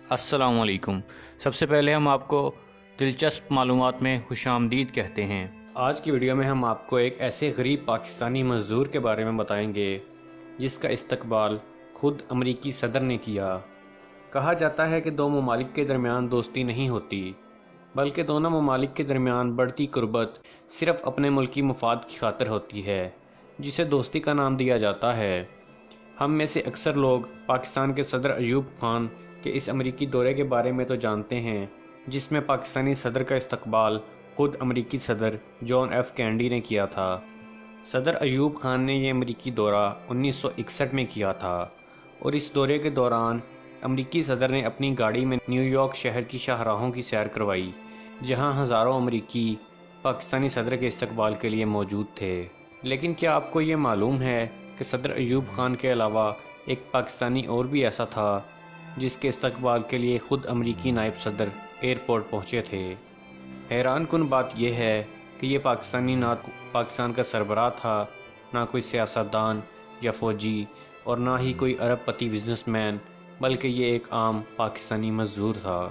السلام علیکم۔ سب سے پہلے ہم آپ کو دلچسپ معلومات میں خوش آمدید کہتے ہیں۔ آج کی ویڈیو میں ہم آپ کو ایک ایسے غریب پاکستانی مزدور کے بارے میں بتائیں گے جس کا استقبال خود امریکی صدر نے کیا۔ کہا جاتا ہے کہ دو ممالک کے درمیان دوستی نہیں ہوتی، بلکہ دونوں ممالک کے درمیان بڑھتی قربت صرف اپنے ملکی مفاد کی خاطر ہوتی ہے، جسے دوستی کا نام دیا جاتا ہے۔ ہم میں سے اکثر لوگ پاکستان کے صدر ایوب خان کے اس امریکی دورے کے بارے میں تو جانتے ہیں، جس میں پاکستانی صدر کا استقبال خود امریکی صدر جان ایف کینیڈی نے کیا تھا۔ صدر ایوب خان نے یہ امریکی دورہ 1961 میں کیا تھا، اور اس دورے کے دوران امریکی صدر نے اپنی گاڑی میں نیو یارک شہر کی شاہراہوں کی سیر کروائی، جہاں ہزاروں امریکی پاکستانی صدر کے استقبال کے لیے موجود تھے۔ لیکن کیا آپ کو یہ معلوم ہے کہ صدر ایوب خان کے علاوہ ایک پاکستانی اور بھی ایسا تھا جس کے استقبال کے لیے خود امریکی نائب صدر ایئرپورٹ پہنچے تھے؟ حیران کن بات یہ ہے کہ یہ پاکستانی نہ پاکستان کا سربراہ تھا، نہ کوئی سیاستدان یا فوجی، اور نہ ہی کوئی ارب پتی بزنس مین، بلکہ یہ ایک عام پاکستانی مزدور تھا۔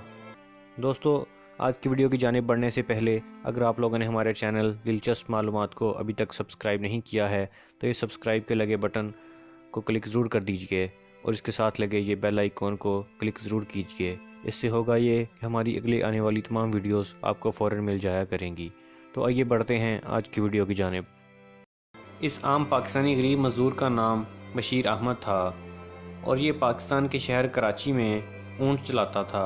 دوستو، آج کی ویڈیو کی جانب بڑھنے سے پہلے اگر آپ لوگوں نے ہمارے چینل دلچسپ معلومات کو ابھی تک سبسکرائب نہیں کیا ہے تو یہ سبسکرائب کے لگے بٹن کو کلک ضرور کر دیجئے، اور اس کے ساتھ لگے یہ بیل آئیکن کو کلک ضرور کیجئے۔ اس سے ہوگا یہ کہ ہماری اگلی آنے والی تمام ویڈیوز آپ کو فوراً مل جایا کریں گی۔ تو آئیے بڑھتے ہیں آج کی ویڈیو کی جانب۔ اس عام پاکستانی غریب مزدور کا نام بشیر احمد تھا، اور یہ پاکستان کے شہر کراچی میں اونٹ چلاتا تھا،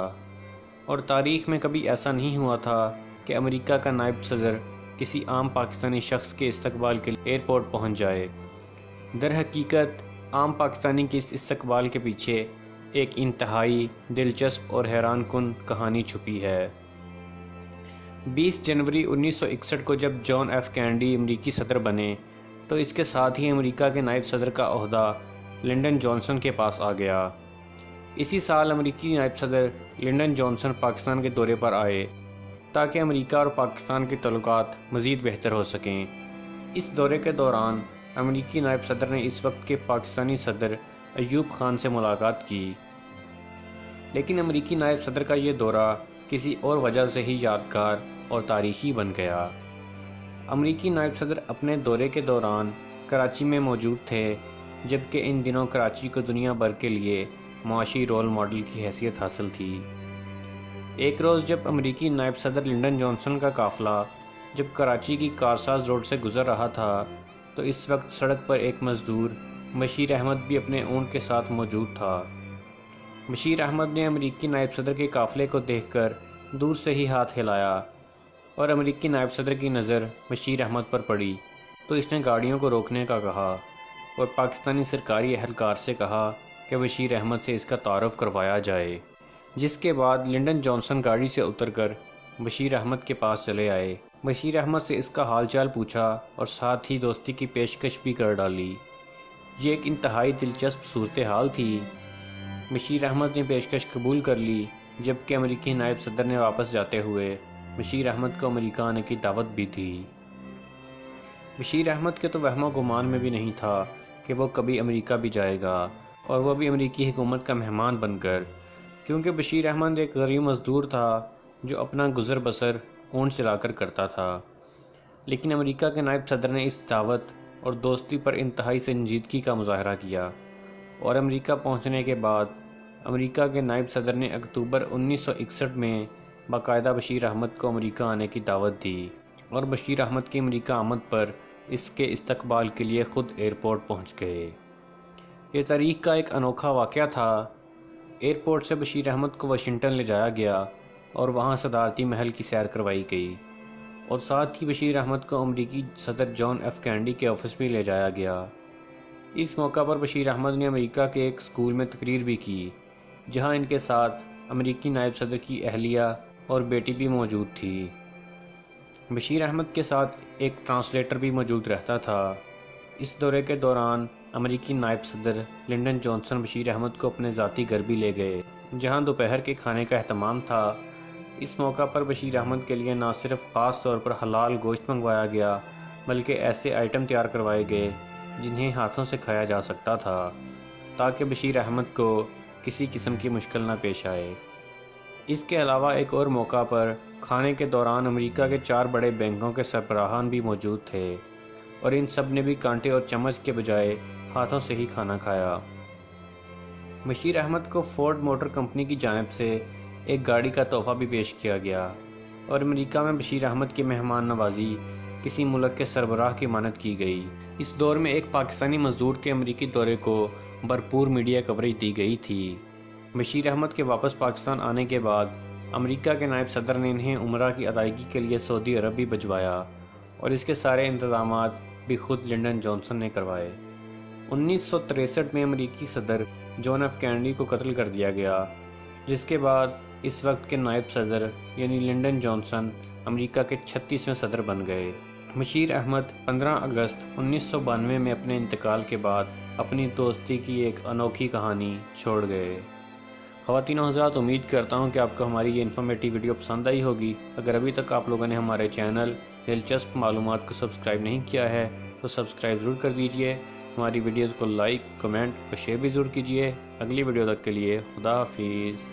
اور تاریخ میں کبھی ایسا نہیں ہوا تھا کہ امریکہ کا نائب صدر کسی عام پاکستانی شخص کے استقبال کے لیے ایئرپورٹ پہنچ جائے۔ در حقیقت عام پاکستانی کے اس استقبال کے پیچھے ایک انتہائی دلچسپ اور حیران کن کہانی چھپی ہے۔ 20 جنوری 1961 کو جب جان ایف کینیڈی امریکی صدر بنے تو اس کے ساتھ ہی امریکہ کے نائب صدر کا عہدہ لنڈن جانسن کے پاس آ گیا۔ اسی سال امریکی نائب صدر لنڈن جانسن پاکستان کے دورے پر آئے تاکہ امریکہ اور پاکستان کے تعلقات مزید بہتر ہو سکیں۔ اس دورے کے دوران امریکی نائب صدر نے اس وقت کے پاکستانی صدر ایوب خان سے ملاقات کی، لیکن امریکی نائب صدر کا یہ دورہ کسی اور وجہ سے ہی یادگار اور تاریخی بن گیا۔ امریکی نائب صدر اپنے دورے کے دوران کراچی میں موجود تھے، جبکہ ان دنوں کراچی کو دنیا بھر کے لیے معاشی رول ماڈل کی حیثیت حاصل تھی۔ ایک روز جب امریکی نائب صدر لنڈن جانسن کا قافلہ جب کراچی کی کارساز روڈ سے گزر رہا تھا تو اس وقت سڑک پر ایک مزدور بشیر احمد بھی اپنے اونٹ کے ساتھ موجود تھا۔ بشیر احمد نے امریکی نائب صدر کے قافلے کو دیکھ کر دور سے ہی ہاتھ ہلایا، اور امریکی نائب صدر کی نظر بشیر احمد پر پڑی تو اس نے گاڑیوں کو روکنے کا کہا، اور پاکستانی سرکاری اہلکار سے کہا کہ بشیر احمد سے اس کا تعارف کروایا جائے، جس کے بعد لنڈن جانسن گاڑی سے اتر کر بشیر احمد کے پاس چلے آئے۔ بشیر احمد سے اس کا حال چال پوچھا اور ساتھ ہی دوستی کی پیشکش بھی کر ڈالی۔ یہ ایک انتہائی دلچسپ صورتحال تھی۔ بشیر احمد نے پیشکش قبول کر لی، جبکہ امریکی نائب صدر نے واپس جاتے ہوئے بشیر احمد کو امریکہ آنے کی دعوت بھی دی۔ بشیر احمد کے تو وہم و گمان میں بھی نہیں تھا کہ وہ کبھی امریکہ بھی جائے گا، اور وہ بھی امریکی حکومت کا مہمان بن کر، کیونکہ بشیر احمد ایک غریب مزدور تھا جو اپنا گزر بسر اونٹ چلا کر کرتا تھا۔ لیکن امریکہ کے نائب صدر نے اس دعوت اور دوستی پر انتہائی سنجیدگی کا مظاہرہ کیا، اور امریکہ پہنچنے کے بعد امریکہ کے نائب صدر نے اکتوبر 1961 میں باقاعدہ بشیر احمد کو امریکہ آنے کی دعوت دی، اور بشیر احمد کی امریکہ آمد پر اس کے استقبال کے لیے خود ایئرپورٹ پہنچ گئے۔ یہ تاریخ کا ایک انوکھا واقعہ تھا۔ ایئرپورٹ سے بشیر احمد کو واشنگٹن لے جایا گیا اور وہاں صدارتی محل کی سیر کروائی گئی، اور ساتھ ہی بشیر احمد کو امریکی صدر جان ایف کینیڈی کے آفس بھی لے جایا گیا۔ اس موقع پر بشیر احمد نے امریکہ کے ایک اسکول میں تقریر بھی کی، جہاں ان کے ساتھ امریکی نائب صدر کی اہلیہ اور بیٹی بھی موجود تھی۔ بشیر احمد کے ساتھ ایک ٹرانسلیٹر بھی موجود رہتا تھا۔ اس دورے کے دوران امریکی نائب صدر لنڈن جانسن بشیر احمد کو اپنے ذاتی گھر بھی لے گئے، جہاں دوپہر کے کھانے کا اہتمام تھا۔ اس موقع پر بشیر احمد کے لیے نہ صرف خاص طور پر حلال گوشت منگوایا گیا، بلکہ ایسے آئٹم تیار کروائے گئے جنہیں ہاتھوں سے کھایا جا سکتا تھا، تاکہ بشیر احمد کو کسی قسم کی مشکل نہ پیش آئے۔ اس کے علاوہ ایک اور موقع پر کھانے کے دوران امریکہ کے 4 بڑے بینکوں کے سربراہان بھی موجود تھے اور ان سب نے بھی کانٹے اور چمچ کے بجائے ہاتھوں سے ہی کھانا کھایا۔ بشیر احمد کو فورڈ موٹر کمپنی کی جانب سے ایک گاڑی کا تحفہ بھی پیش کیا گیا اور امریکہ میں بشیر احمد کی مہمان نوازی کسی ملک کے سربراہ کی مانند کی گئی۔ اس دور میں ایک پاکستانی مزدور کے امریکی دورے کو بھرپور میڈیا کوریج دی گئی تھی۔ بشیر احمد کے واپس پاکستان آنے کے بعد امریکہ کے نائب صدر نے انہیں عمرہ کی ادائیگی کے لیے سعودی عرب بھی بھجوایا اور اس کے سارے انتظامات بھی خود لنڈن جانسن نے کروائے۔ 1963 میں امریکی صدر جان ایف کینیڈی کو قتل کر دیا گیا، جس کے بعد اس وقت کے نائب صدر یعنی لنڈن جانسن امریکہ کے 36ویں صدر بن گئے۔ بشیر احمد 15 اگست 1992 میں اپنے انتقال کے بعد اپنی دوستی کی ایک انوکھی کہانی چھوڑ گئے۔ خواتین و حضرات، امید کرتا ہوں کہ آپ کو ہماری یہ انفارمیٹیو ویڈیو پسند آئی ہوگی۔ اگر ابھی تک آپ لوگوں نے ہمارے چینل دلچسپ معلومات کو سبسکرائب نہیں کیا ہے تو سبسکرائب ضرور کر دیجئے۔ ہماری ویڈیوز کو لائک، کمنٹ اور شیئر بھی ضرور کیجئے۔ اگلی ویڈیو تک کے لیے خدا حافظ۔